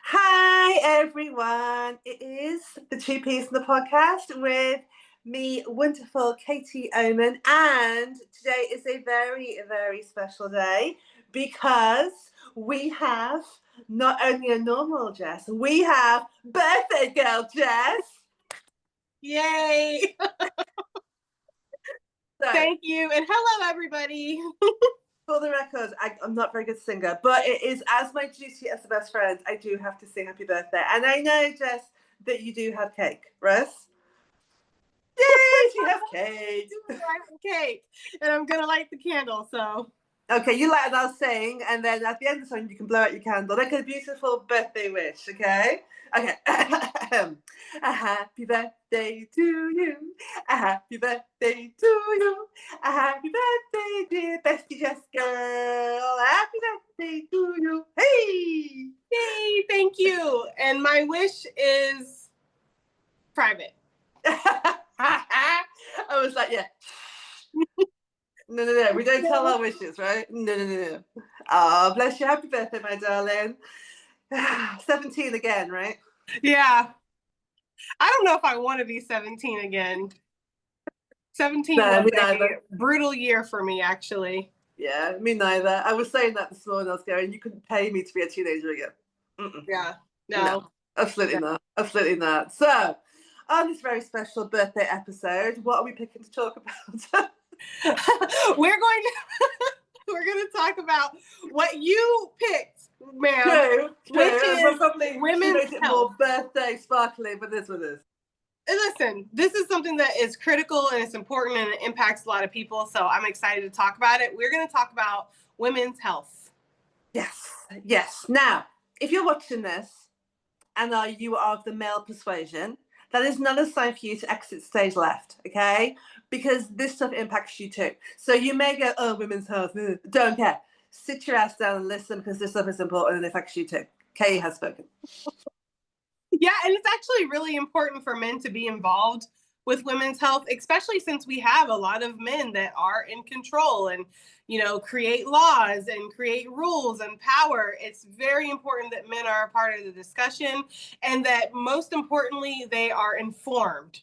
Hi, everyone. It is the Two Peas in the podcast with me, wonderful Katie Oman. And today is a very, very special day because we have not only a normal Jess, we have birthday girl Jess. Yay! Thank you. And hello, everybody. For the record, I'm not a very good singer, but it is as my duty as the best friend, I do have to sing happy birthday. And I know, Jess, that you do have cake. Russ? Yay, she has cake. I have cake. And I'm going to light the candle, so. Okay, you light and I'll sing, and then at the end of the song, you can blow out your candle. Like a beautiful birthday wish, okay? Okay. A happy birthday to you. A happy birthday to you. A happy birthday, dear bestie Jess girl. A happy birthday to you. Hey! Yay, thank you. And my wish is private. I was like, yeah. No. We don't tell our wishes, right? No. Oh, bless you. Happy birthday, my darling. 17 again, right? Yeah. I don't know if I want to be 17 again. 17 was a brutal year for me, actually. Yeah, me neither. I was saying that this morning. I was going, you couldn't pay me to be a teenager again. Yeah, no. Absolutely not. Absolutely not. So, on this very special birthday episode, what are we picking to talk about? We're going to talk about what you picked, ma'am. True. Which is probably women's it health. more birthday sparkly, but this one is. Listen, this is something that is critical and it's important and it impacts a lot of people. So I'm excited to talk about it. We're going to talk about women's health. Yes. Now, if you're watching this and you are of the male persuasion, that is not a sign for you to exit stage left, okay? Because this stuff impacts you too. So you may go, oh, women's health, don't care. Sit your ass down and listen because this stuff is important and it affects you too. Kay has spoken. Yeah, and it's actually really important for men to be involved with women's health, especially since we have a lot of men that are in control and, create laws and create rules and power. It's very important that men are a part of the discussion and that most importantly, they are informed.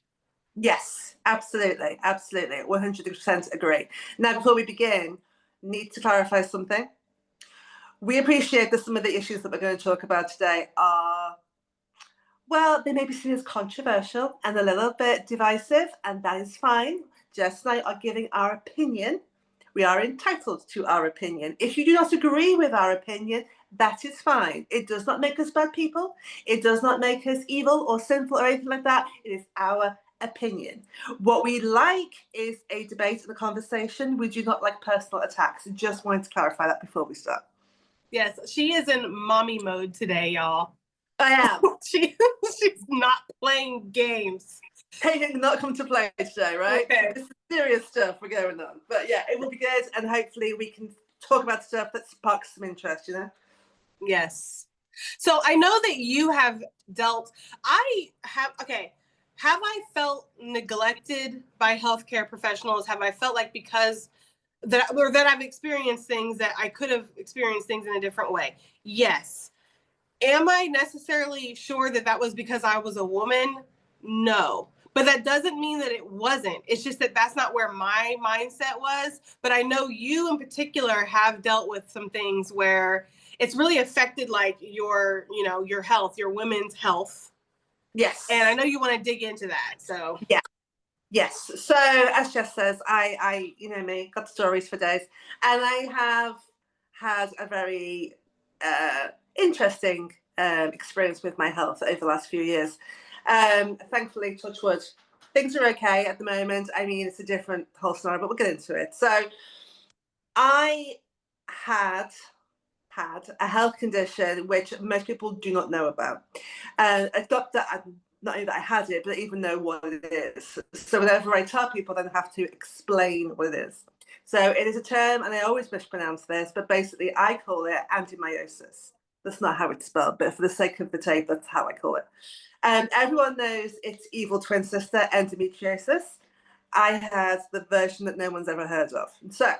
Yes, absolutely. 100% agree. Now, before we begin, need to clarify something. We appreciate that some of the issues that we're going to talk about today are, well, they may be seen as controversial and a little bit divisive, and that is fine. Jess and I are giving our opinion. We are entitled to our opinion. If you do not agree with our opinion, that is fine. It does not make us bad people. It does not make us evil or sinful or anything like that. It is our opinion. What we like is a debate and a conversation. We do not like personal attacks. Just wanted to clarify that before we start. Yes, she is in mommy mode today, y'all. I am. She's not playing games. Hey, did not come to play today, right? Okay. This is serious stuff we're going on. But yeah, it will be good, and hopefully we can talk about stuff that sparks some interest, Yes. So I know that you have have I felt neglected by healthcare professionals? Have I felt like because that I've experienced things that I could have experienced things in a different way? Yes. Am I necessarily sure that was because I was a woman? No. But that doesn't mean that it wasn't. It's just that that's not where my mindset was. But I know you in particular have dealt with some things where it's really affected like your health, your women's health. Yes. And I know you want to dig into that. So yeah. Yes. So as Jess says, I me, got stories for days. And I have had a very interesting experience with my health over the last few years. Thankfully, touch wood, things are okay at the moment. I mean, it's a different whole scenario, but we'll get into it. So I had a health condition which most people do not know about. A doctor, not only that I had it, but even know what it is. So whenever I tell people, then I have to explain what it is. So it is a term, and I always mispronounce this, but basically I call it adenomyosis. That's not how it's spelled, but for the sake of the tape, that's how I call it. Everyone knows its evil twin sister, endometriosis. I had the version that no one's ever heard of. So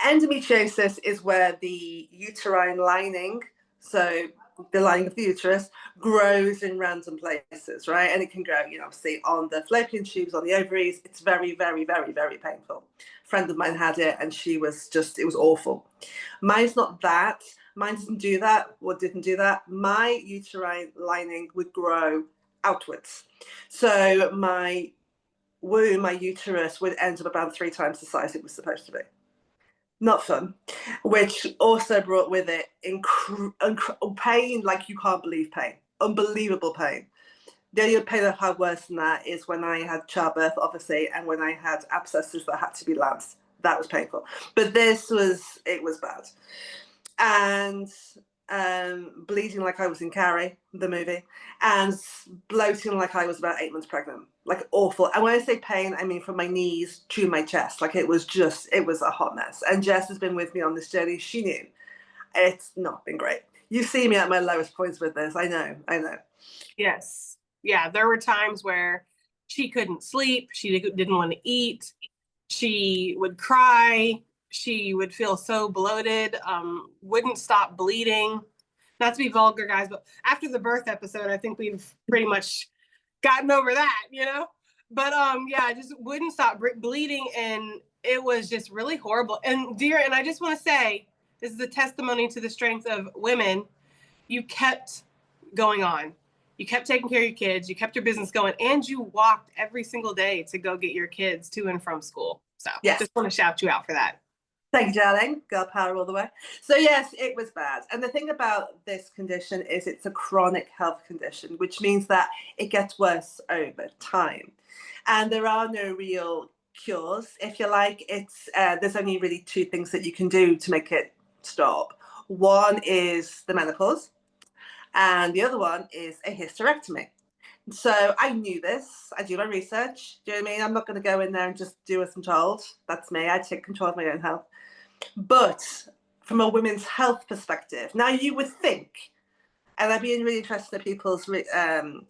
endometriosis is where the uterine lining, so the lining of the uterus grows in random places, right? And it can grow, obviously on the fallopian tubes, on the ovaries. It's very, very, very, very painful. A friend of mine had it, and she was it was awful. Mine's not that. Mine doesn't do that, or didn't do that. My uterine lining would grow outwards. So my womb, my uterus would end up about 3 times the size it was supposed to be. Not fun, which also brought with it pain like you can't believe pain. Unbelievable pain. The only pain I've had worse than that is when I had childbirth, obviously, and when I had abscesses that had to be lanced. That was painful. But it was bad. And bleeding like I was in Carrie, the movie, and bloating like I was about 8 months pregnant. Like awful. And when I say pain, I mean from my knees to my chest. Like it was a hot mess. And Jess has been with me on this journey. She knew. It's not been great. You see me at my lowest points with this. I know. Yes. Yeah, there were times where she couldn't sleep. She didn't want to eat. She would cry. She would feel so bloated, wouldn't stop bleeding. Not to be vulgar, guys, but after the birth episode, I think we've pretty much gotten over that, But yeah, I just wouldn't stop bleeding, and it was just really horrible. And dear, and I just want to say, this is a testimony to the strength of women. You kept going on. You kept taking care of your kids. You kept your business going, and you walked every single day to go get your kids to and from school. So yes. Just want to shout you out for that. Thank you, darling. Girl power all the way. So yes, it was bad. And the thing about this condition is it's a chronic health condition, which means that it gets worse over time. And there are no real cures, if you like. There's only really 2 things that you can do to make it stop. One is the menopause, and the other one is a hysterectomy. So I knew this. I do my research. Do you know what I mean? I'm not going to go in there and just do as I'm told. That's me. I take control of my own health. But from a women's health perspective, now you would think, and I'd be really interested in people's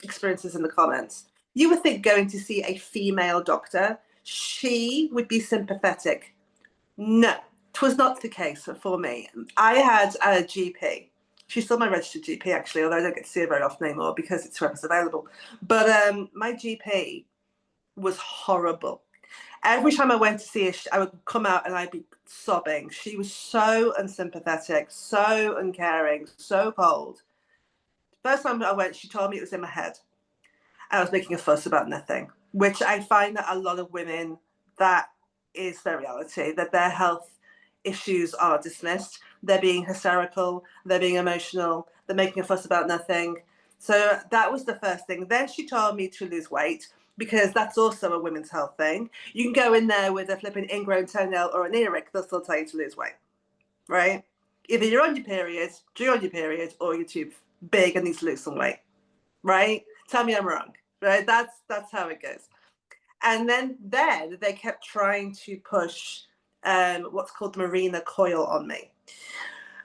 experiences in the comments, you would think going to see a female doctor, she would be sympathetic. No, it was not the case for me. I had a GP. She's still my registered GP, actually, although I don't get to see her very often anymore because it's whoever's available. But my GP was horrible. Every time I went to see her, I would come out and I'd be sobbing. She was so unsympathetic, so uncaring, so cold. First time I went, she told me it was in my head. I was making a fuss about nothing, which I find that a lot of women, that is their reality, that their health issues are dismissed. They're being hysterical, they're being emotional, they're making a fuss about nothing. So that was the first thing. Then she told me to lose weight, because that's also a women's health thing. You can go in there with a flipping ingrown toenail or an earache, they'll still tell you to lose weight, right? Either you're on your period, or you're too big and need to lose some weight, right? Tell me I'm wrong, right? That's how it goes. And then they kept trying to push what's called the Mirena coil on me.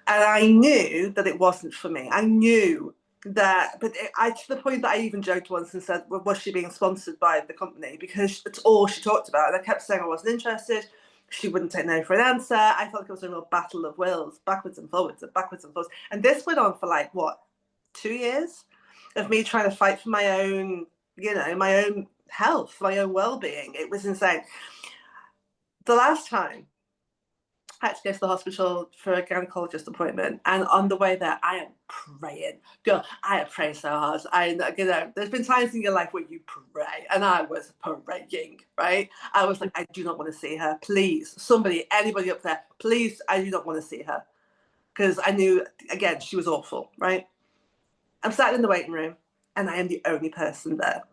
And I knew that it wasn't for me. I knew that, but to the point that I even joked once and said, well, was she being sponsored by the company? Because it's all she talked about. And I kept saying I wasn't interested. She wouldn't take no for an answer. I felt like it was a real battle of wills, backwards and forwards and backwards and forwards. And this went on for 2 years of me trying to fight for my own, my own health, my own well-being. It was insane. The last time I had to go to the hospital for a gynecologist appointment, and on the way there, I am praying. Girl, I have prayed so hard. There's been times in your life where you pray, and I was praying, right? I was like, I do not want to see her. Please, anybody up there, please, I do not want to see her. Because I knew, again, she was awful, right? I'm sat in the waiting room, and I am the only person there,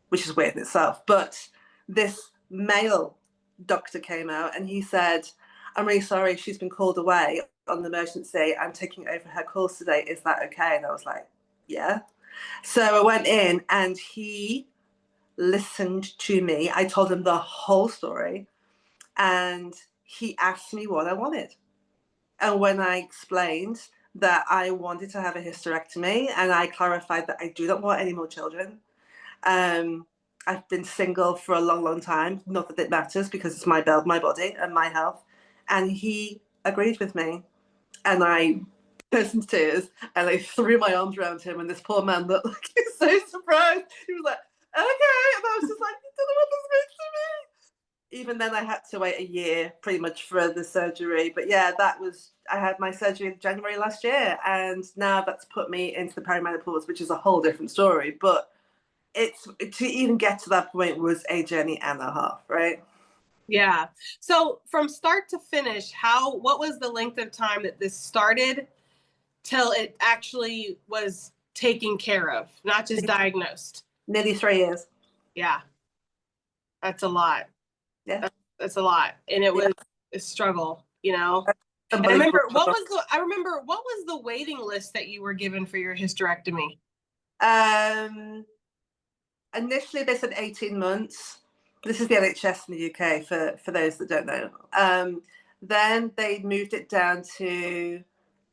which is weird in itself. But this male doctor came out, and he said, I'm really sorry, she's been called away on the emergency. I'm taking over her calls today. Is that okay? And I was like, yeah. So I went in and he listened to me. I told him the whole story and he asked me what I wanted. And when I explained that I wanted to have a hysterectomy and I clarified that I do not want any more children, I've been single for a long, long time. Not that it matters because it's my body and my health. And he agreed with me. And I burst into tears, and I threw my arms around him, and this poor man looked like he was so surprised. He was like, okay, and I was just like, you don't know what this means to me. Even then, I had to wait a year pretty much for the surgery. But yeah, I had my surgery in January last year, and now that's put me into the perimenopause, which is a whole different story. But it's to even get to that point was a journey and a half, right? Yeah. So from start to finish, what was the length of time that this started till it actually was taken care of, not just diagnosed? Nearly 3 years. Yeah. That's a lot. Yeah. That's a lot. And it was a struggle, you know? And I remember what was the waiting list that you were given for your hysterectomy? Initially they said 18 months. This is the NHS in the UK for those that don't know. Then they moved it down to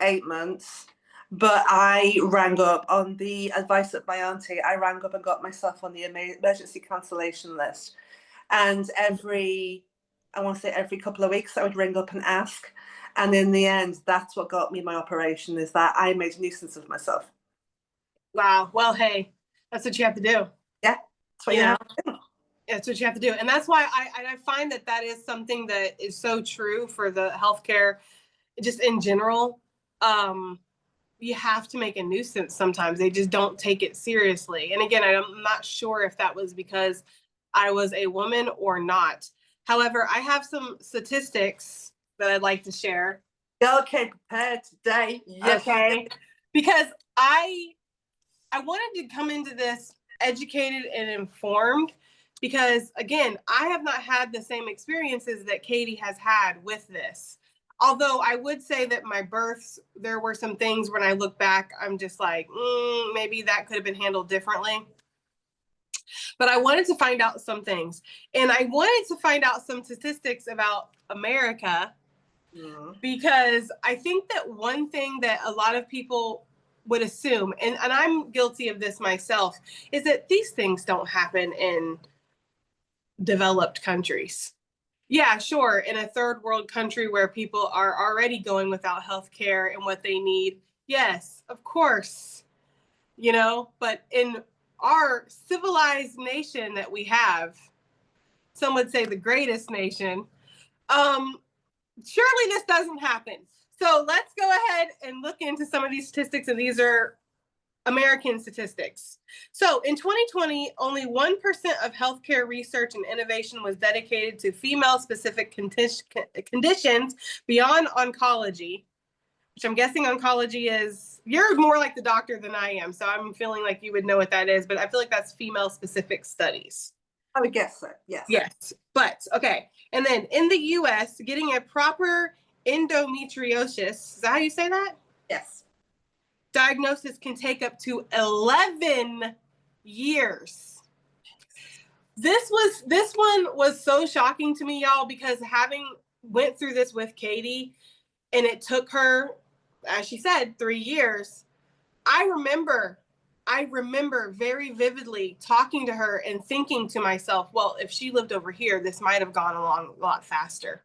8 months. But I rang up on the advice of my auntie. I rang up and got myself on the emergency cancellation list. And I want to say every couple of weeks, I would ring up and ask. And in the end, that's what got me my operation, is that I made a nuisance of myself. Wow. Well, hey, that's what you have to do. Yeah, that's what you have to do. That's what you have to do. And that's why I find that is something that is so true for the healthcare, just in general. You have to make a nuisance sometimes. They just don't take it seriously. And again, I'm not sure if that was because I was a woman or not. However, I have some statistics that I'd like to share. Okay, prepared today. Yes. Okay. Because I wanted to come into this educated and informed, because again, I have not had the same experiences that Katie has had with this. Although I would say that my births, there were some things when I look back, I'm just like, maybe that could have been handled differently. But I wanted to find out some things. And I wanted to find out some statistics about America, because I think that one thing that a lot of people would assume, and I'm guilty of this myself, is that these things don't happen in developed countries. Yeah, sure, in a third world country where people are already going without health care and what they need, yes, of course, you know, but in our civilized nation that we have, some would say the greatest nation, surely this doesn't happen. So let's go ahead and look into some of these statistics, and these are American statistics. So in 2020, only 1% of healthcare research and innovation was dedicated to female-specific conditions beyond oncology, which I'm guessing oncology is, you're more like the doctor than I am, so I'm feeling like you would know what that is, but I feel like that's female-specific studies. I would guess so, yes. Yes, but okay. And then in the US, getting a proper endometriosis, is that how you say that? Yes. Diagnosis can take up to 11 years. This one was so shocking to me, y'all, because having went through this with Katie, and it took her, as she said, 3 years. I remember very vividly talking to her and thinking to myself, well, if she lived over here, this might have gone along a lot faster.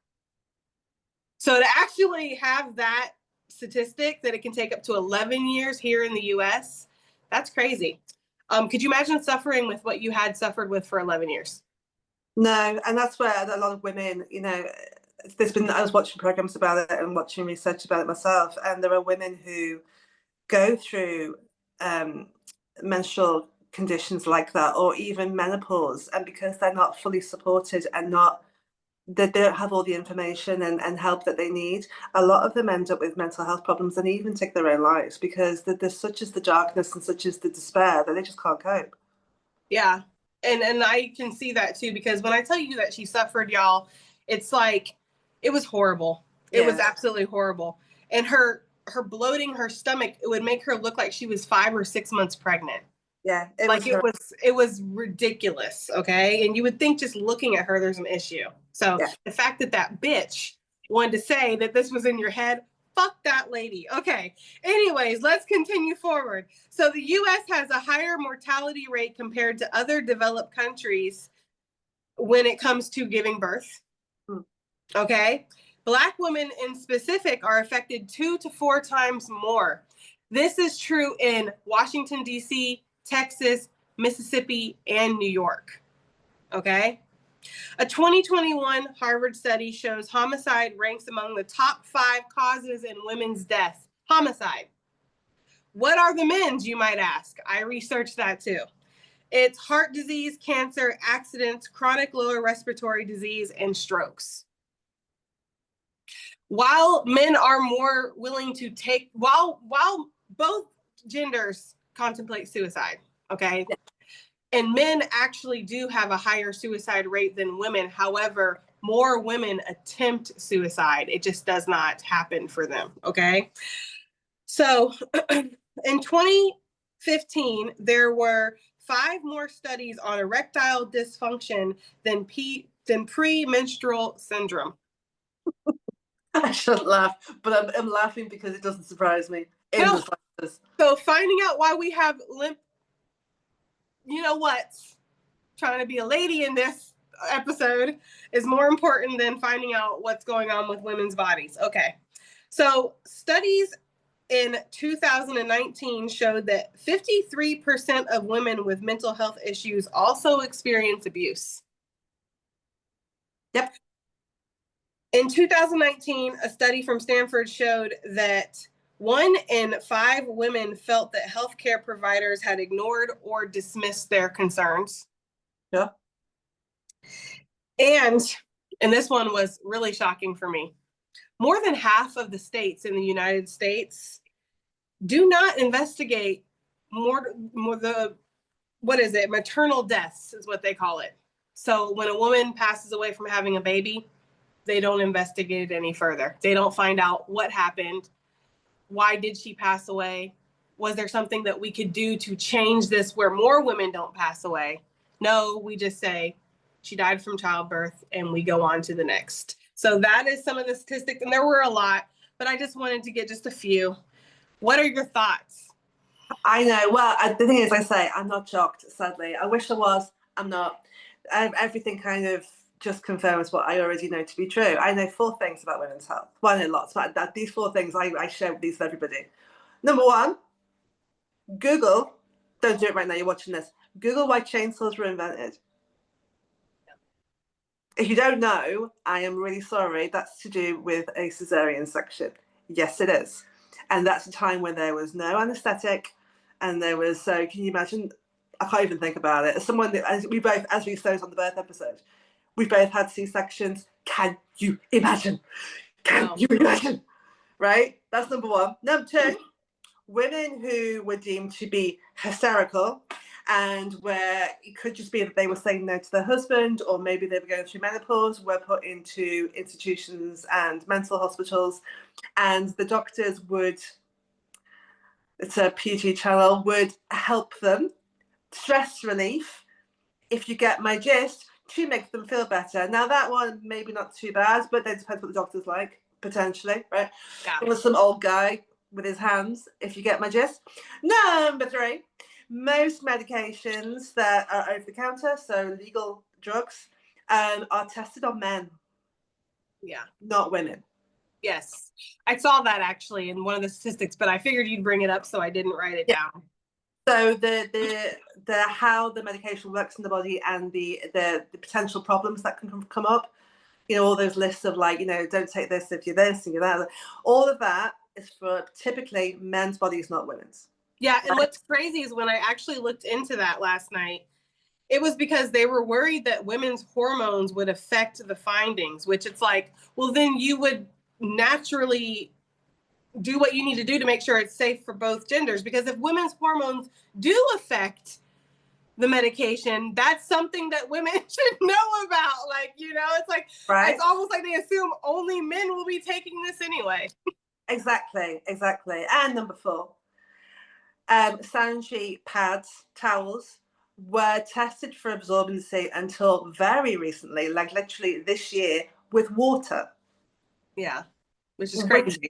So to actually have that statistic that it can take up to 11 years here in the US, that's crazy. Could you imagine suffering with what you had suffered with for 11 years? No, and that's where a lot of women, you know, I was watching programs about it and watching research about it myself, and there are women who go through menstrual conditions like that, or even menopause, and because they're not fully supported and they don't have all the information and help that they need, a lot of them end up with mental health problems and even take their own lives, because there's such as the darkness and such as the despair that they just can't cope. Yeah, and I can see that too, because when I tell you that she suffered, y'all, it's like, it was horrible. It was absolutely horrible. And her bloating, her stomach, it would make her look like she was 5 or 6 months pregnant. Yeah, it was ridiculous. Okay, and you would think just looking at her, there's an issue. So the fact that bitch wanted to say that this was in your head, fuck that lady. Okay. Anyways, let's continue forward. So the US has a higher mortality rate compared to other developed countries when it comes to giving birth. Okay. Black women in specific are affected 2 to 4 times more. This is true in Washington, D.C., Texas, Mississippi, and New York. Okay? A 2021 Harvard study shows homicide ranks among the top 5 causes in women's death. Homicide. What are the men's, you might ask? I researched that too. It's heart disease, cancer, accidents, chronic lower respiratory disease, and strokes. While men are more willing to take, while both genders contemplate suicide, okay? And men actually do have a higher suicide rate than women. However, more women attempt suicide. It just does not happen for them, okay? So in 2015, there were 5 more studies on erectile dysfunction than premenstrual syndrome. I shouldn't laugh, but I'm laughing because it doesn't surprise me in the slightest. So finding out why we have limp, you know what, trying to be a lady in this episode is more important than finding out what's going on with women's bodies. Okay. So studies in 2019 showed that 53% of women with mental health issues also experience abuse. Yep. In 2019, a study from Stanford showed that 1 in 5 women felt that healthcare providers had ignored or dismissed their concerns. Yeah. And this one was really shocking for me. More than half of the states in the United States do not investigate maternal deaths is what they call it. So when a woman passes away from having a baby, they don't investigate it any further. They don't find out what happened. Why did she pass away? Was there something that we could do to change this where more women don't pass away? No, we just say she died from childbirth and we go on to the next. So that is some of the statistics, and there were a lot, but I just wanted to get just a few. What are your thoughts? I know. Well, the thing is, I say, I'm not shocked, sadly. I wish I was. I'm not. Everything kind of just confirms what I already know to be true. I know 4 things about women's health. Well, I know lots, but these 4 things I share with these with everybody. Number 1, Google. Don't do it right now. You're watching this. Google why chainsaws were invented. If you don't know, I am really sorry. That's to do with a cesarean section. Yes, it is. And that's a time when there was no anesthetic, and there was, so can you imagine? I can't even think about it. As someone that, as we said on the birth episode, we both had C-sections. Can you imagine? Can you imagine? Right? That's number 1. Number 2, women who were deemed to be hysterical, and where it could just be that they were saying no to their husband, or maybe they were going through menopause, were put into institutions and mental hospitals, and the doctors would, it's a PG channel, would help them, stress relief, if you get my gist, to make them feel better. Now that one, maybe not too bad, but that depends what the doctor's like, potentially, right? Yeah. It was some old guy with his hands, if you get my gist. Number 3, most medications that are over the counter, so legal drugs, are tested on men. Yeah. Not women. Yes. I saw that actually in one of the statistics, but I figured you'd bring it up, so I didn't write it down. So the how the medication works in the body, and the potential problems that can come up, you know, all those lists of, like, you know, don't take this if you're this and you're that, all of that is for typically men's bodies, not women's. Yeah, and what's crazy is when I actually looked into that last night, it was because they were worried that women's hormones would affect the findings, which it's like, well, then you would naturally do what you need to do to make sure it's safe for both genders. Because if women's hormones do affect the medication, that's something that women should know about. Like, you know, it's like, right? It's almost like they assume only men will be taking this anyway. Exactly. And number 4, Sanji pads, towels, were tested for absorbency until very recently, like literally this year, with water. Yeah, which is crazy.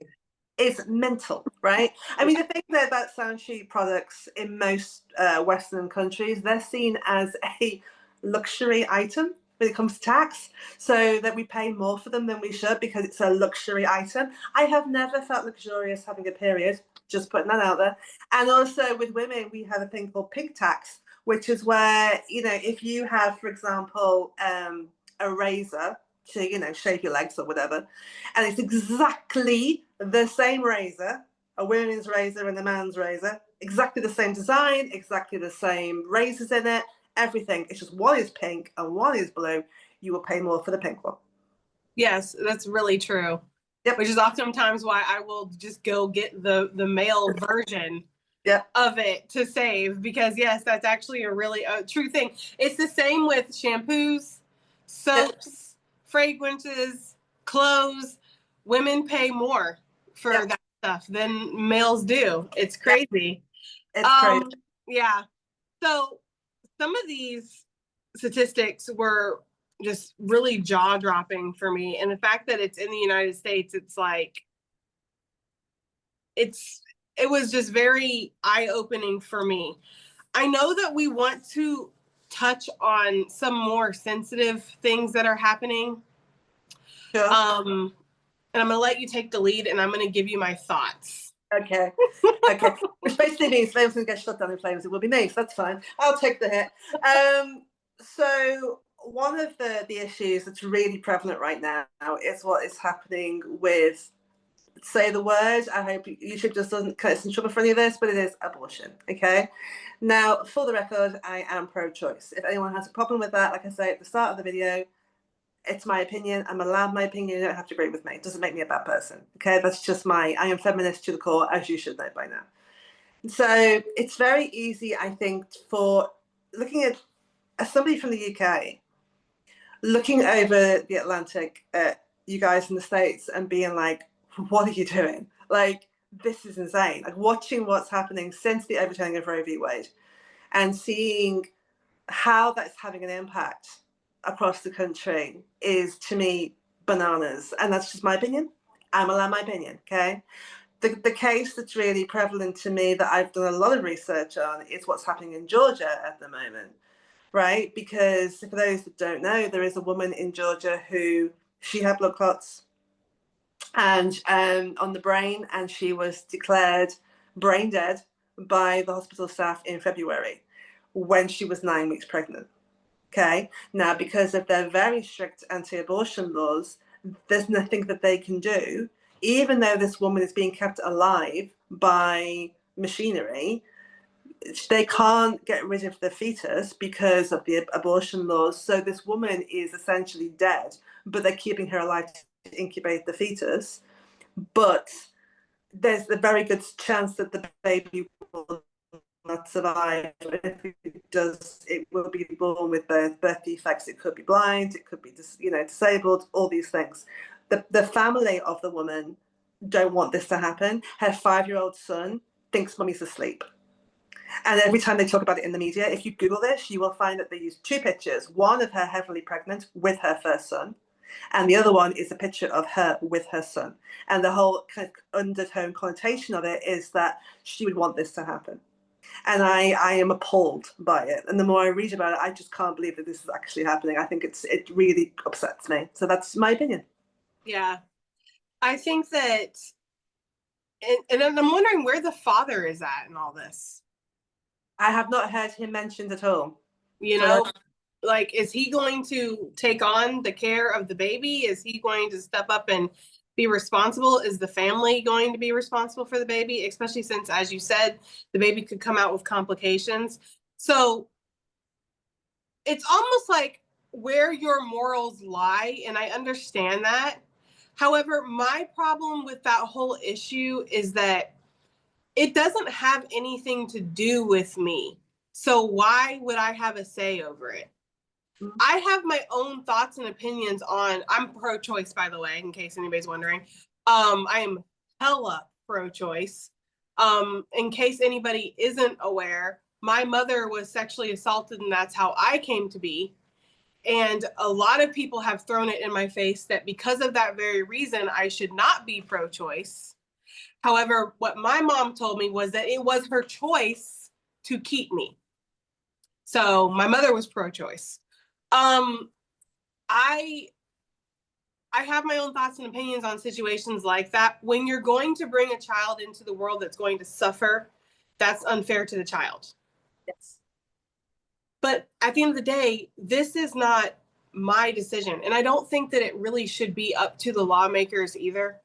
It's mental, right? I mean, the thing that about Sanji products in most Western countries, they're seen as a luxury item, when it comes to tax, so that we pay more for them than we should because it's a luxury item. I have never felt luxurious having a period, just putting that out there. And also with women, we have a thing called pig tax, which is where, if you have, for example, a razor to, shave your legs or whatever, and it's exactly the same razor, a women's razor and a man's razor, exactly the same design, exactly the same razors in it, everything. It's just one is pink and one is blue. You will pay more for the pink one. Yes, that's really true. Yep. Which is oftentimes why I will just go get the male version yep. of it to save, because yes, that's actually a true thing. It's the same with shampoos, soaps, fragrances, clothes. Women pay more for that stuff than males do. It's crazy. It's crazy. Yeah. So some of these statistics were just really jaw-dropping for me. And the fact that it's in the United States, it's like, it was just very eye-opening for me. I know that we want to touch on some more sensitive things that are happening. Sure. And I'm going to let you take the lead, and I'm going to give you my thoughts. Okay. Which basically means if anyone's going to get shut down in flames, it will be me. So that's fine. I'll take the hit. So one of the issues that's really prevalent right now is what is happening with, say the word, I hope YouTube just doesn't cut us in trouble for any of this, but it is abortion. Okay. Now, for the record, I am pro-choice. If anyone has a problem with that, like I say at the start of the video, it's my opinion. I'm allowed my opinion. You don't have to agree with me. It doesn't make me a bad person. Okay, that's just I am feminist to the core, as you should know by now. So it's very easy, I think, for looking at as somebody from the UK, looking over the Atlantic at you guys in the States and being like, what are you doing? Like, this is insane. Like, watching what's happening since the overturning of Roe v. Wade and seeing how that's having an impact across the country is, to me, bananas. And that's just my opinion. I'm allowed my opinion, okay? The case that's really prevalent to me that I've done a lot of research on is what's happening in Georgia at the moment, right? Because for those that don't know, there is a woman in Georgia who, she had blood clots and on the brain, and she was declared brain dead by the hospital staff in February when she was 9 weeks pregnant. Okay, now because of their very strict anti-abortion laws, there's nothing that they can do, even though this woman is being kept alive by machinery. They can't get rid of the fetus because of the abortion laws. So this woman is essentially dead, but they're keeping her alive to incubate the fetus. But there's a very good chance that the baby will not survive. If it does, it will be born with birth defects. It could be blind, it could be disabled, all these things. The family of the woman don't want this to happen. Her 5-year-old son thinks mommy's asleep. And every time they talk about it in the media, if you Google this, you will find that they use 2 pictures, one of her heavily pregnant with her first son, and the other one is a picture of her with her son. And the whole kind of undertone connotation of it is that she would want this to happen. And I am appalled by it. And the more I read about it, I just can't believe that this is actually happening. I think it really upsets me. So that's my opinion. Yeah. I think that, and I'm wondering where the father is at in all this. I have not heard him mentioned at all. Like, is he going to take on the care of the baby? Is he going to step up and be responsible? Is the family going to be responsible for the baby? Especially since, as you said, the baby could come out with complications. So it's almost like where your morals lie, and I understand that. However, my problem with that whole issue is that it doesn't have anything to do with me. So why would I have a say over it? I have my own thoughts and opinions on, I'm pro-choice, by the way, in case anybody's wondering. I am hella pro-choice. In case anybody isn't aware, my mother was sexually assaulted, and that's how I came to be. And a lot of people have thrown it in my face that because of that very reason, I should not be pro-choice. However, what my mom told me was that it was her choice to keep me. So my mother was pro-choice. I have my own thoughts and opinions on situations like that. When you're going to bring a child into the world that's going to suffer, that's unfair to the child. Yes. But at the end of the day, this is not my decision. And I don't think that it really should be up to the lawmakers either.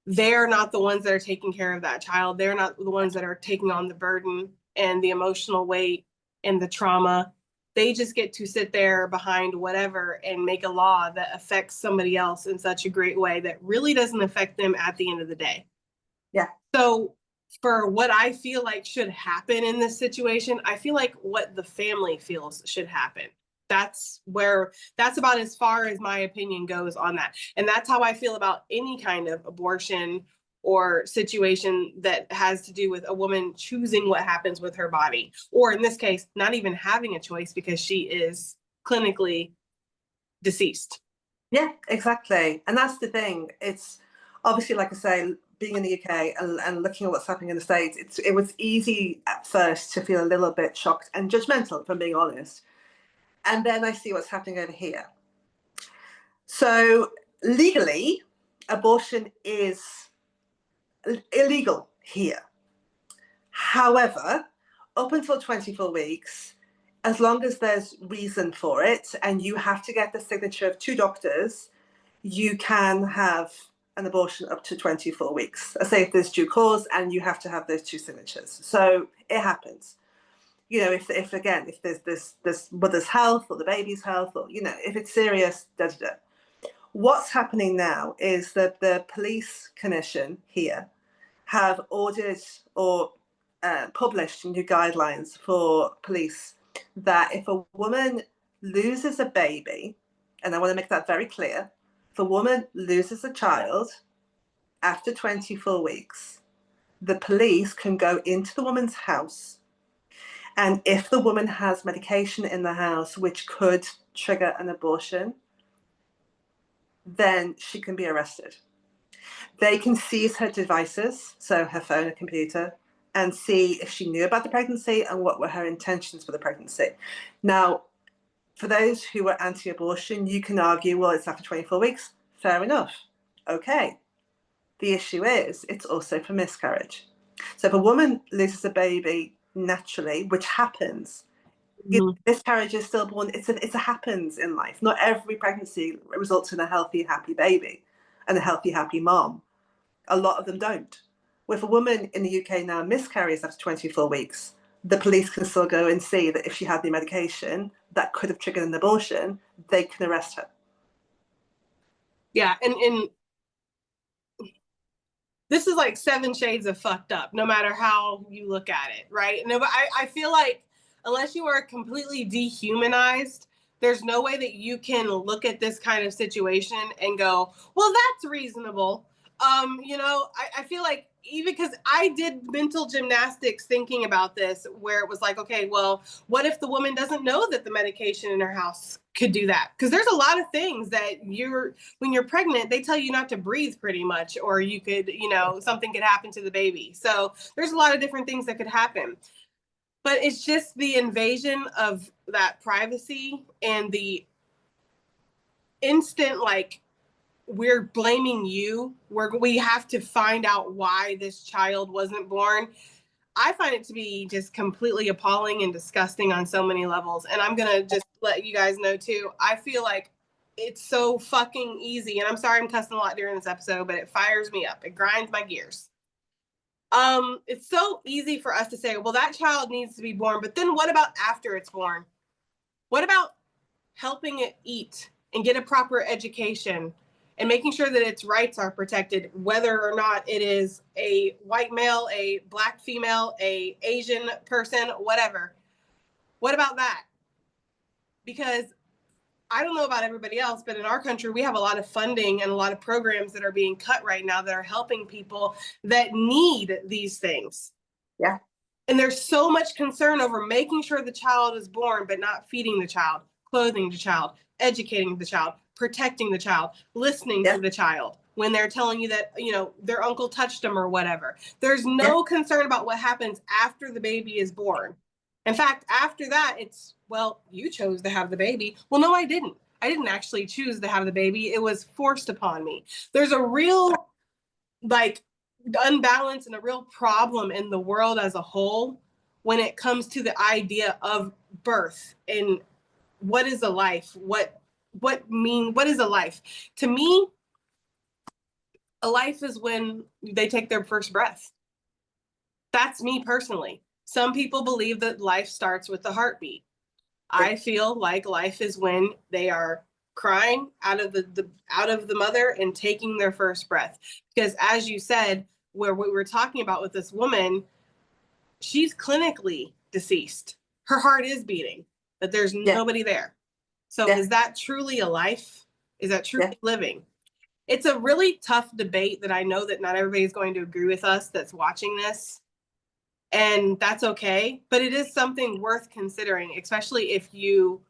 They're not the ones that are taking care of that child. They're not the ones that are taking on the burden and the emotional weight and the trauma. They just get to sit there behind whatever and make a law that affects somebody else in such a great way that really doesn't affect them at the end of the day. Yeah. So for what I feel like should happen in this situation, I feel like what the family feels should happen. That's about as far as my opinion goes on that. And that's how I feel about any kind of abortion or situation that has to do with a woman choosing what happens with her body, or in this case, not even having a choice because she is clinically deceased. Yeah, exactly. And that's the thing. It's obviously, like I say, being in the UK and looking at what's happening in the States, it was easy at first to feel a little bit shocked and judgmental, if I'm being honest. And then I see what's happening over here. So legally, abortion is illegal here. However, up until 24 weeks, as long as there's reason for it and you have to get the signature of 2 doctors, you can have an abortion up to 24 weeks. I say if there's due cause and you have to have those 2 signatures. So it happens. You know, if there's this mother's health or the baby's health, or, you know, if it's serious, da da da. What's happening now is that the police commission here have ordered or published new guidelines for police that if a woman loses a baby, and I want to make that very clear, if a woman loses a child after 24 weeks, the police can go into the woman's house, and if the woman has medication in the house which could trigger an abortion, then she can be arrested. They can seize her devices, so her phone or computer, and see if she knew about the pregnancy and what were her intentions for the pregnancy. Now, for those who are anti-abortion, you can argue, well, it's after 24 weeks. Fair enough. Okay. The issue is, it's also for miscarriage. So if a woman loses a baby naturally, which happens, miscarriage is stillborn. It's a happens in life. Not every pregnancy results in a healthy, happy baby and a healthy, happy mom. A lot of them don't. Well, if a woman in the UK now miscarries after 24 weeks, the police can still go and see that if she had the medication that could have triggered an abortion, they can arrest her. Yeah, and this is like 7 shades of fucked up, no matter how you look at it, right? No, but I feel like unless you are completely dehumanized, there's no way that you can look at this kind of situation and go, well, that's reasonable. You know, I feel like even because I did mental gymnastics thinking about this, where it was like, okay, well, what if the woman doesn't know that the medication in her house could do that? Because there's a lot of things that when you're pregnant, they tell you not to breathe pretty much, or you could, you know, something could happen to the baby. So there's a lot of different things that could happen. But it's just the invasion of that privacy and the instant, like, we're blaming you. We have to find out why this child wasn't born. I find it to be just completely appalling and disgusting on so many levels. And I'm going to just let you guys know too. I feel like it's so fucking easy. And I'm sorry I'm cussing a lot during this episode, but it fires me up. It grinds my gears. It's so easy for us to say, well, that child needs to be born. But then what about after it's born? What about helping it eat and get a proper education and making sure that its rights are protected, whether or not it is a white male, a black female, a Asian person, whatever. What about that? Because I don't know about everybody else, but in our country, we have a lot of funding and a lot of programs that are being cut right now that are helping people that need these things. Yeah. And there's so much concern over making sure the child is born, but not feeding the child, clothing the child, educating the child, protecting the child, listening to the child when they're telling you that, you know, their uncle touched them or whatever. There's no concern about what happens after the baby is born. In fact, after that, it's, well, you chose to have the baby. Well, no, I didn't. I didn't actually choose to have the baby. It was forced upon me. There's a real like unbalance and a real problem in the world as a whole when it comes to the idea of birth and what is a life? What is a life? To me, a life is when they take their first breath. That's me personally. Some people believe that life starts with the heartbeat. I feel like life is when they are crying out of the mother and taking their first breath. Because as you said, where we were talking about with this woman, she's clinically deceased. Her heart is beating, but there's nobody there. So is that truly a life? Is that truly living? It's a really tough debate that I know that not everybody's going to agree with us that's watching this. And that's okay. But it is something worth considering, especially if you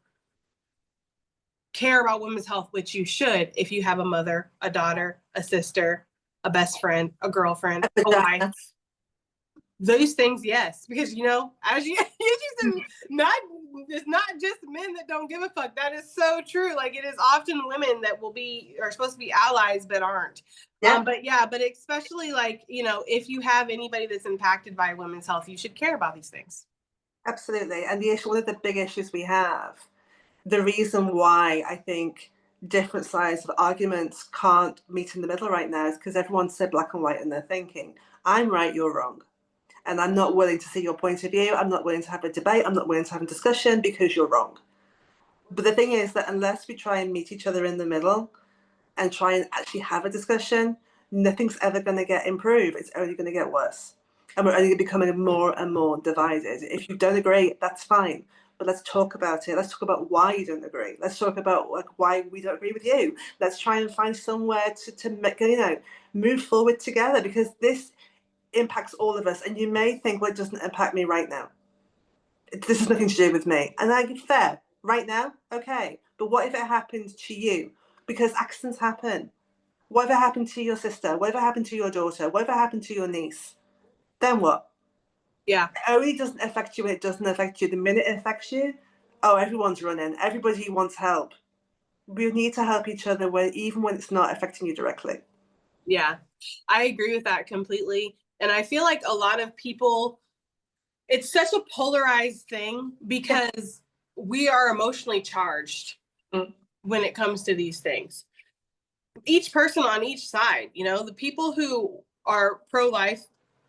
care about women's health, which you should if you have a mother, a daughter, a sister, a best friend, a girlfriend, a wife. Those things, yes, because as you said, it's not just men that don't give a fuck. That is so true. Like, it is often women that are supposed to be allies but aren't. But especially like if you have anybody that's impacted by women's health, you should care about these things. Absolutely. And one of the big issues we have, the reason why I think different sides of arguments can't meet in the middle right now is because everyone's so black and white in their thinking. I'm right, you're wrong. And I'm not willing to see your point of view. I'm not willing to have a debate. I'm not willing to have a discussion because you're wrong. But the thing is that unless we try and meet each other in the middle and try and actually have a discussion, nothing's ever going to get improved. It's only going to get worse. And we're only becoming more and more divided. If you don't agree, that's fine. But let's talk about it. Let's talk about why you don't agree. Let's talk about why we don't agree with you. Let's try and find somewhere to make, move forward together, because this impacts all of us. And you may think, well, it doesn't impact me right now. This has nothing to do with me. And I get fair. Right now, okay. But what if it happened to you? Because accidents happen. Whatever happened to your sister? Whatever happened to your daughter? Whatever happened to your niece? Then what? Yeah. It only doesn't affect you when it doesn't affect you. The minute it affects you, everyone's running. Everybody wants help. We need to help each other even when it's not affecting you directly. Yeah, I agree with that completely. And I feel like a lot of people, it's such a polarized thing because we are emotionally charged when it comes to these things. Each person on each side, the people who are pro-life,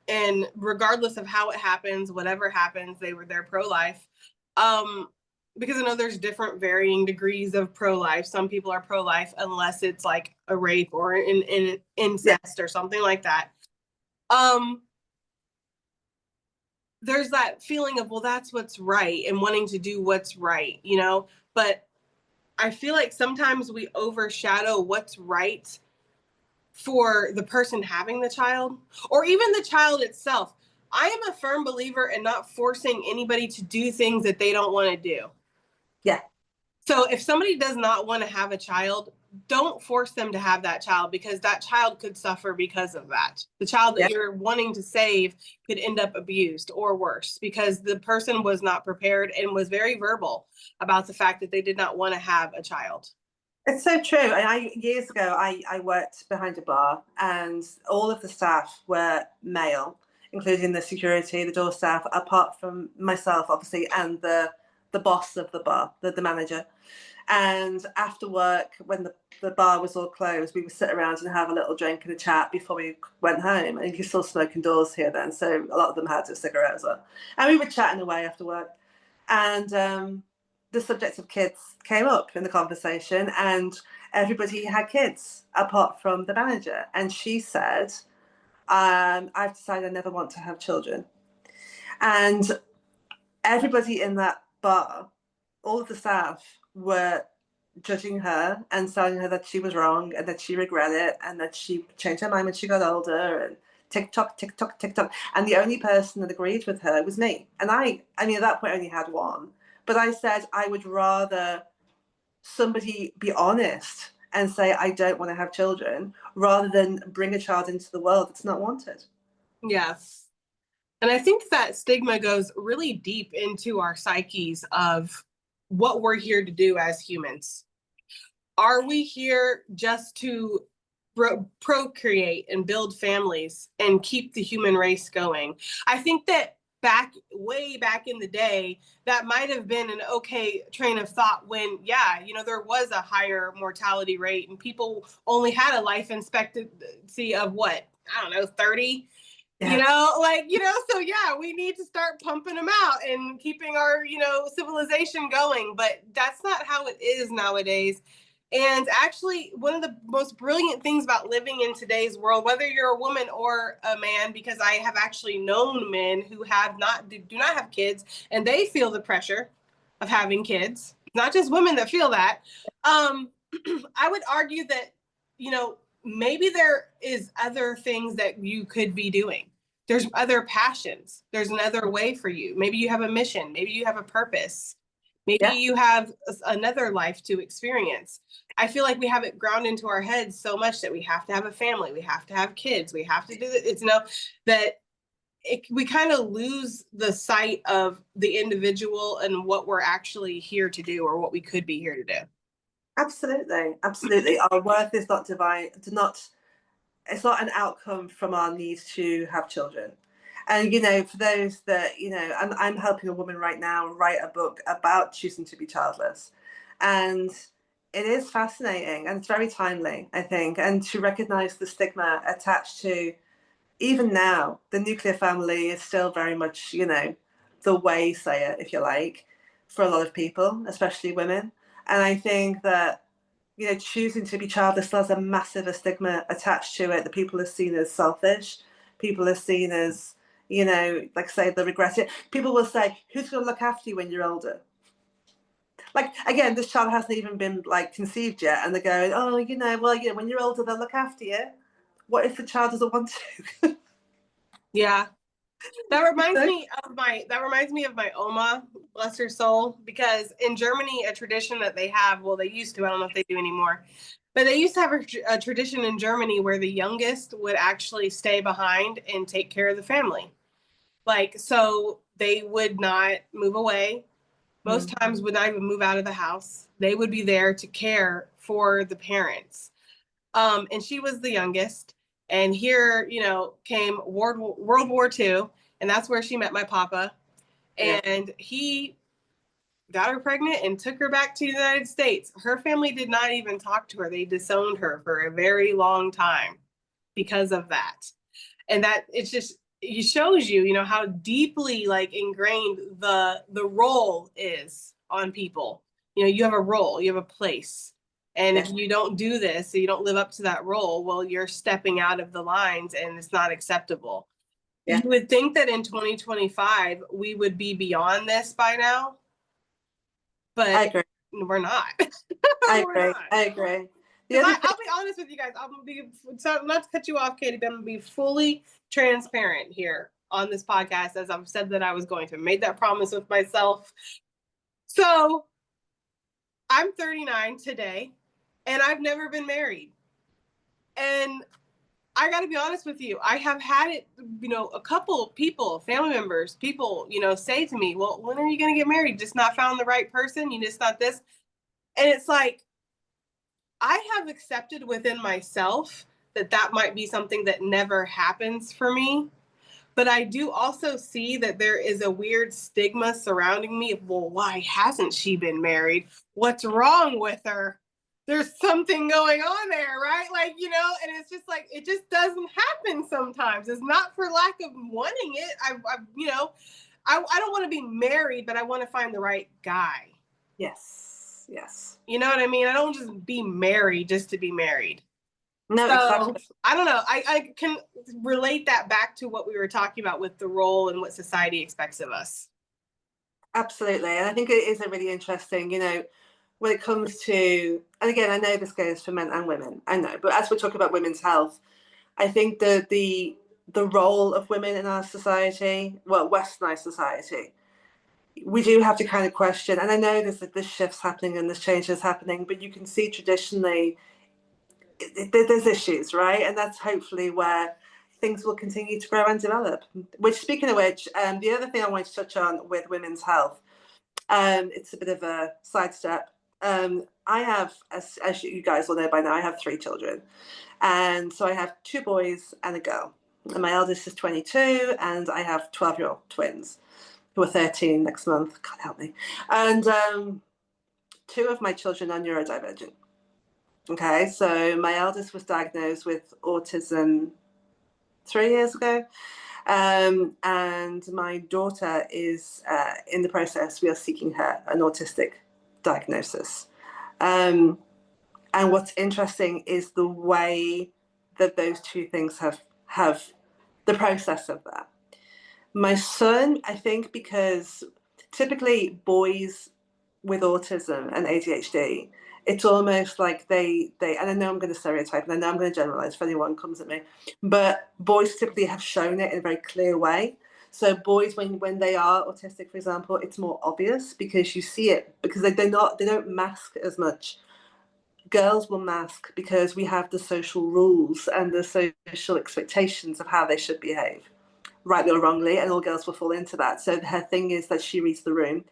and regardless of how it happens, whatever happens, they're pro-life. Because I know there's different varying degrees of pro-life. Some people are pro-life unless it's like a rape or an incest or something like that. There's that feeling of, well, that's what's right, and wanting to do what's right, but I feel like sometimes we overshadow what's right for the person having the child, or even the child itself. I am a firm believer in not forcing anybody to do things that they don't want to do. Yeah. So if somebody does not want to have a child, don't force them to have that child, because that child could suffer because of that. The child that you're wanting to save could end up abused or worse because the person was not prepared and was very verbal about the fact that they did not want to have a child. It's so true. And years ago, I worked behind a bar, and all of the staff were male, including the security, the door staff, apart from myself, obviously, and the boss of the bar, the manager. And after work, when the bar was all closed, we would sit around and have a little drink and a chat before we went home. And you could still smoke indoors here then, so a lot of them had a cigarette as well. And we were chatting away after work. And the subject of kids came up in the conversation, and everybody had kids apart from the manager. And she said, I've decided I never want to have children. And everybody in that bar, all of the staff, were judging her and telling her that she was wrong and that she regretted it and that she changed her mind when she got older, and TikTok, TikTok, TikTok. And the only person that agreed with her was me. And I mean, at that point, I only had one. But I said I would rather somebody be honest and say, I don't want to have children, rather than bring a child into the world that's not wanted. Yes. And I think that stigma goes really deep into our psyches of what we're here to do as humans. are we here just to procreate and build families and keep the human race going? I think that way back in the day, that might have been an okay train of thought when, yeah, there was a higher mortality rate and people only had a life expectancy of what, I don't know, 30. Yeah. So yeah, we need to start pumping them out and keeping our, civilization going. But that's not how it is nowadays. And actually, one of the most brilliant things about living in today's world, whether you're a woman or a man, because I have actually known men who do not have kids, and they feel the pressure of having kids, not just women that feel that. I would argue that, maybe there is other things that you could be doing. There's other passions. There's another way for you. Maybe you have a mission. Maybe you have a purpose. Maybe you have another life to experience. I feel like we have it ground into our heads so much that we have to have a family. We have to have kids. We have to do it. It's that we kind of lose the sight of the individual and what we're actually here to do, or what we could be here to do. Absolutely. Absolutely. Our worth is not it's not an outcome from our need to have children. And, for those that, I'm helping a woman right now write a book about choosing to be childless. And it is fascinating and it's very timely, I think. And to recognize the stigma attached to, even now, the nuclear family is still very much, the way sayer, if you like, for a lot of people, especially women. And I think that, choosing to be childless has a massive stigma attached to it. That people are seen as selfish. People are seen as, like say they regret it. People will say, "Who's going to look after you when you're older?" Like, again, this child hasn't even been like conceived yet, and they're going, "Oh, when you're older, they'll look after you." What if the child doesn't want to? Yeah. That reminds me of my Oma, bless her soul, because in Germany, a tradition that they have, well, they used to, I don't know if they do anymore, but they used to have a tradition in Germany where the youngest would actually stay behind and take care of the family. So they would not move away. Most times would not even move out of the house. They would be there to care for the parents. And she was the youngest. And here, came World War II, and that's where she met my papa. And he got her pregnant and took her back to the United States. Her family did not even talk to her. They disowned her for a very long time because of that. And that it shows you, how deeply ingrained the role is on people. You have a role, you have a place. And if you don't do this, you don't live up to that role, well, you're stepping out of the lines and it's not acceptable. You would think that in 2025, we would be beyond this by now, but I agree. We're not. I agree. I'll be honest with you guys. Not to cut you off, Katie, but I'm going to be fully transparent here on this podcast, as I've said that I was going to. Made that promise with myself. So I'm 39 today, and I've never been married. And I got to be honest with you. I have had it, a couple people, family members, people, say to me, well, when are you going to get married? Just not found the right person? You just not this? And it's like, I have accepted within myself that might be something that never happens for me. But I do also see that there is a weird stigma surrounding me of, well, why hasn't she been married? What's wrong with her? There's something going on there, right? And it's just like, it just doesn't happen sometimes. It's not for lack of wanting it. I don't want to be married, but I want to find the right guy. Yes. You know what I mean? I don't just be married just to be married. No, exactly. I don't know. I can relate that back to what we were talking about with the role and what society expects of us. Absolutely. And I think it is a really interesting, when it comes to, and again, I know this goes for men and women, I know, but as we're talking about women's health, I think the role of women in our society, well, westernized society, we do have to kind of question, and I know this shift's happening and this change is happening, but you can see traditionally there's issues, right? And that's hopefully where things will continue to grow and develop. Which, speaking of which, the other thing I wanted to touch on with women's health, it's a bit of a sidestep. I have, as you guys will know by now, I have 3 children. And so I have 2 boys and a girl. And my eldest is 22, and I have 12-year-old twins who are 13 next month. God help me. And 2 of my children are neurodivergent. Okay, so my eldest was diagnosed with autism 3 years ago. And my daughter is in the process. We are seeking her an autistic diagnosis. Um, and what's interesting is the way that those 2 things have the process of that. My son, I think, because typically boys with autism and ADHD, it's almost like they and I know I'm going to stereotype and I know I'm going to generalize if anyone comes at me, but boys typically have shown it in a very clear way. So boys, when they are autistic, for example, it's more obvious because you see it because they don't mask as much. Girls will mask because we have the social rules and the social expectations of how they should behave, rightly or wrongly, and all girls will fall into that. So her thing is that she reads the room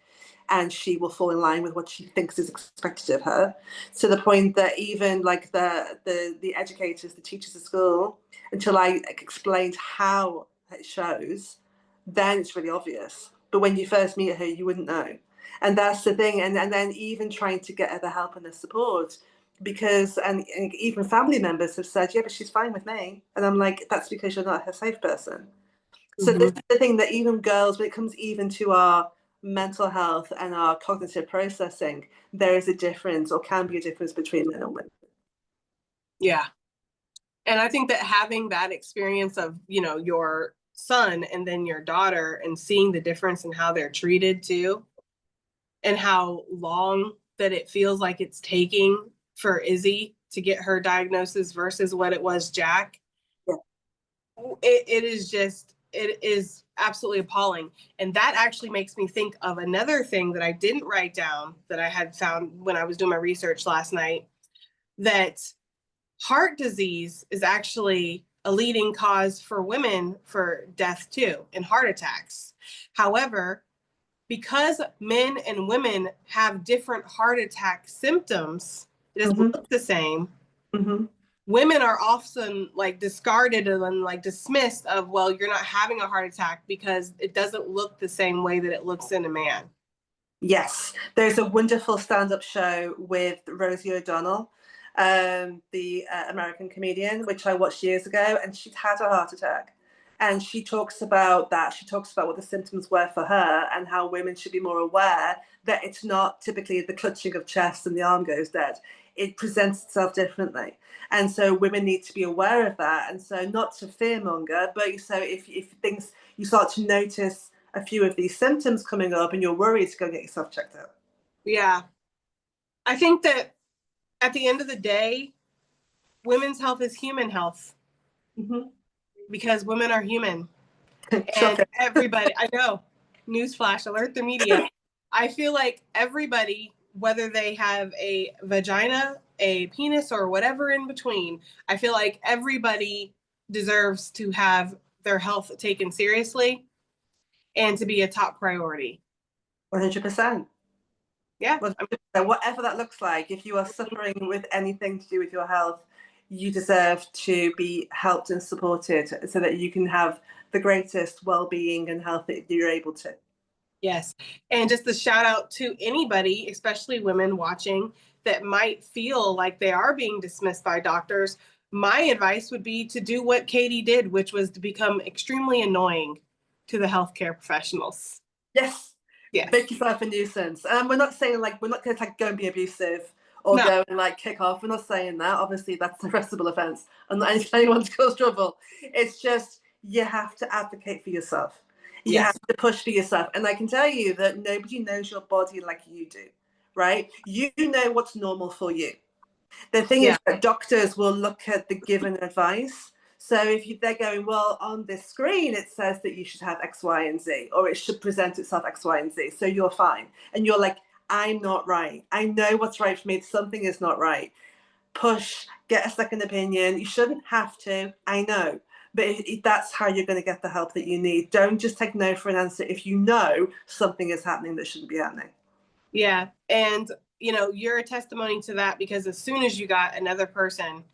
and she will fall in line with what she thinks is expected of her, to the point that even like the educators, the teachers at school, until I explained how it shows, then it's really obvious. But when you first meet her, you wouldn't know. And that's the thing. And then even trying to get her the help and the support, because and even family members have said, yeah, but she's fine with me. And I'm like, that's because you're not her safe person. So this is the thing, that even girls, when it comes even to our mental health and our cognitive processing, there is a difference, or can be a difference, between men and women. Yeah. And I think that having that experience of, your son and then your daughter, and seeing the difference in how they're treated too, and how long that it feels like it's taking for Izzy to get her diagnosis versus what it was Jack. Yeah. It is absolutely appalling. And that actually makes me think of another thing that I didn't write down that I had found when I was doing my research last night, that heart disease is actually a leading cause for women for death too, and heart attacks. However, because men and women have different heart attack symptoms, it doesn't look the same. Women are often like discarded and like dismissed of, well, you're not having a heart attack because it doesn't look the same way that it looks in a man. Yes, there's a wonderful stand-up show with Rosie O'Donnell, the American comedian, which I watched years ago, and she'd had a heart attack. And she talks about that. She talks about what the symptoms were for her and how women should be more aware that it's not typically the clutching of chest and the arm goes dead. It presents itself differently. And so women need to be aware of that. And so not to fearmonger, but so if things, you start to notice a few of these symptoms coming up and you're worried, to go get yourself checked out. Yeah. I think that at the end of the day, women's health is human health. Because women are human. And everybody, I know, newsflash, alert the media. I feel like everybody, whether they have a vagina, a penis, or whatever in between, I feel like everybody deserves to have their health taken seriously and to be a top priority. 100%. Yeah. Whatever that looks like, if you are suffering with anything to do with your health, you deserve to be helped and supported so that you can have the greatest well-being and health that you're able to. Yes. And just a shout out to anybody, especially women watching, that might feel like they are being dismissed by doctors. My advice would be to do what Katie did, which was to become extremely annoying to the healthcare professionals. Yes. Yes. Make yourself a nuisance. We're not saying we're not going to go and be abusive or go and kick off. We're not saying that. Obviously, that's a arrestable offence and not anyone to cause trouble. It's just, you have to advocate for yourself. You have to push for yourself. And I can tell you that nobody knows your body like you do, right? You know what's normal for you. The thing is that doctors will look at the given advice. So if they're going, well, on this screen, it says that you should have X, Y, and Z, or it should present itself X, Y, and Z. So you're fine. And you're like, I'm not right. I know what's right for me. Something is not right. Push, get a second opinion. You shouldn't have to. I know. But that's how you're going to get the help that you need. Don't just take no for an answer if you know something is happening that shouldn't be happening. Yeah. And, you know, you're a testimony to that, because as soon as you got another person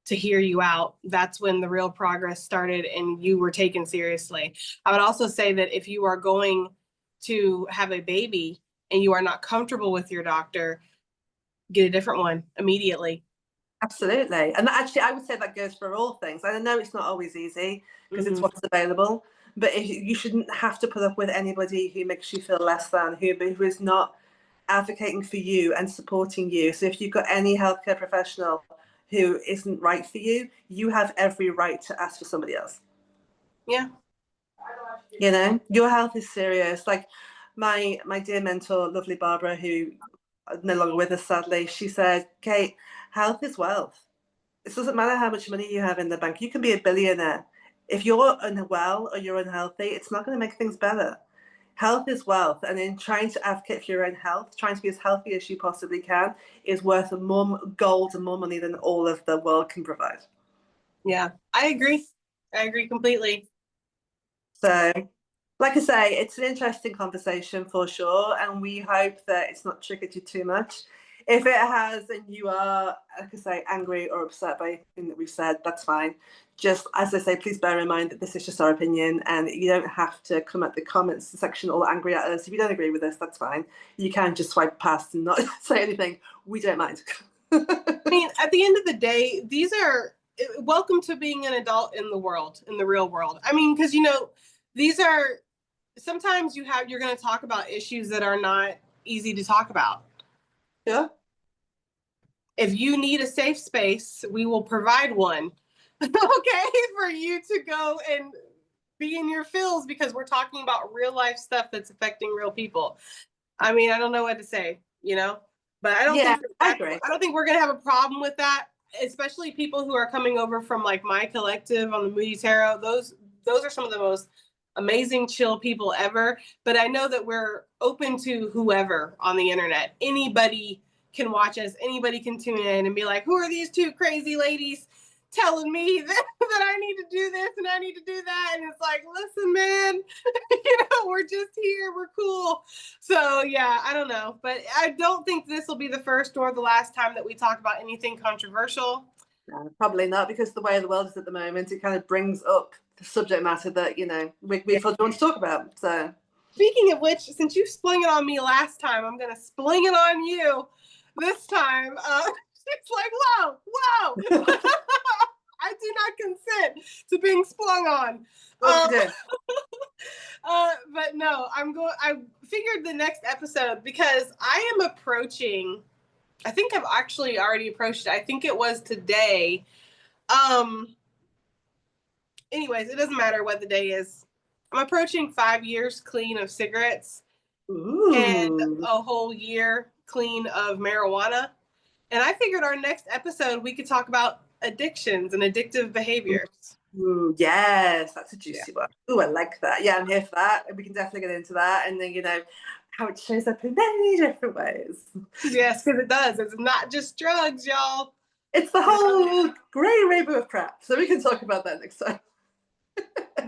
to hear you out, that's when the real progress started and you were taken seriously. I would also say that if you are going to have a baby and you are not comfortable with your doctor, get a different one immediately. Absolutely. And actually, I would say that goes for all things. I know it's not always easy because it's what's available, but you shouldn't have to put up with anybody who makes you feel less than, who is not advocating for you and supporting you. So if you've got any healthcare professional who isn't right for you, you have every right to ask for somebody else. Yeah. You know, your health is serious. Like my dear mentor, lovely Barbara, who no longer with us sadly, she said, Kate, health is wealth. It doesn't matter how much money you have in the bank. You can be a billionaire. If you're unwell or you're unhealthy, it's not going to make things better. Health is wealth, and in trying to advocate for your own health, trying to be as healthy as you possibly can, is worth more gold and more money than all of the world can provide. Yeah, I agree. I agree completely. So, like I say, it's an interesting conversation for sure, and we hope that it's not triggered you too much. If it has, and you are, like I say, angry or upset by anything that we've said, that's fine. Just, as I say, please bear in mind that this is just our opinion, and you don't have to come at the comments section all angry at us. If you don't agree with us, that's fine. You can just swipe past and not say anything. We don't mind. I mean, at the end of the day, these are welcome to being an adult in the world, in the real world. I mean, because, you know, these are sometimes you're going to talk about issues that are not easy to talk about. Yeah. If you need a safe space, we will provide one. Okay, for you to go and be in your feels, because we're talking about real life stuff that's affecting real people. I mean, I don't know what to say, you know, but I don't think we're gonna have a problem with that, especially people who are coming over from like my collective on the Moody Tarot. Those are some of the most amazing, chill people ever. But I know that we're open to whoever on the internet. Anybody can watch us. Anybody can tune in and be like, who are these two crazy ladies telling me that I need to do this and I need to do that? And it's like, listen, man, you know, we're just here. We're cool. So yeah, I don't know. But I don't think this will be the first or the last time that we talk about anything controversial. No, probably not, because the way the world is at the moment, it kind of brings up the subject matter that, you know, we feel want to talk about. So speaking of which, since you spling it on me last time, I'm going to spling it on you this time. It's like, whoa. I do not consent to being sprung on. But no, I figured the next episode, because I am approaching, I think I've actually already approached it. I think it was today. Anyways, it doesn't matter what the day is. I'm approaching 5 years clean of cigarettes. Ooh. And a whole year clean of marijuana. And I figured our next episode, we could talk about addictions and addictive behaviors. Ooh, yes, that's a juicy one. Ooh, I like that. Yeah, I'm here for that. We can definitely get into that. And then, you know, how it shows up in many different ways. Yes, because it does. It's not just drugs, y'all. It's the whole grey rainbow of crap. So we can talk about that next time.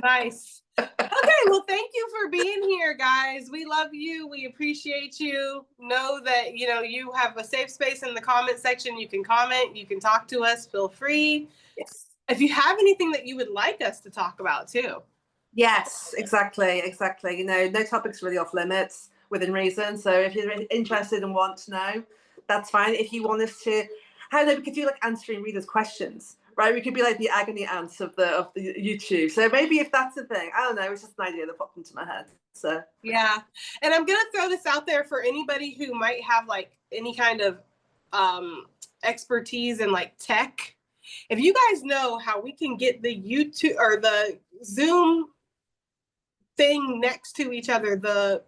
Nice. Okay, well, thank you for being here, guys. We love you. We appreciate you. Know that, you know, you have a safe space in the comment section. You can comment. You can talk to us. Feel free. Yes. If you have anything that you would like us to talk about, too. Yes, exactly. You know, no topic's really off limits within reason. So if you're interested and want to know, that's fine. If you want us to, I don't know, we could do like answering readers' questions. Right, we could be like the agony ants of the YouTube. So maybe if that's the thing, I don't know. It's just an idea that popped into my head. So yeah, and I'm gonna throw this out there for anybody who might have like any kind of expertise in like tech. If you guys know how we can get the YouTube or the Zoom thing next to each other,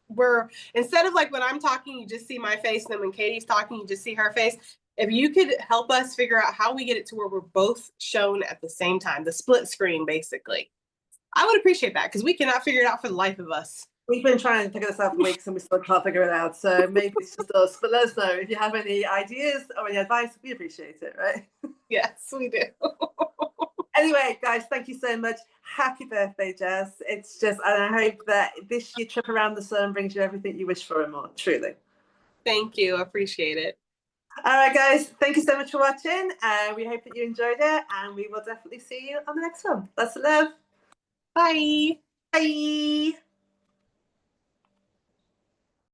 where instead of like when I'm talking, you just see my face, and then when Katie's talking, you just see her face. If you could help us figure out how we get it to where we're both shown at the same time, the split screen, basically, I would appreciate that, because we cannot figure it out for the life of us. We've been trying to figure this out for weeks and we still can't figure it out. So maybe it's just us. But let us know if you have any ideas or any advice. We appreciate it, right? Yes, we do. Anyway, guys, thank you so much. Happy birthday, Jess. It's just, and I hope that this year trip around the sun brings you everything you wish for and more, truly. Thank you. Appreciate it. All right, guys. Thank you so much for watching. We hope that you enjoyed it, and we will definitely see you on the next one. Lots of love. Bye. Bye.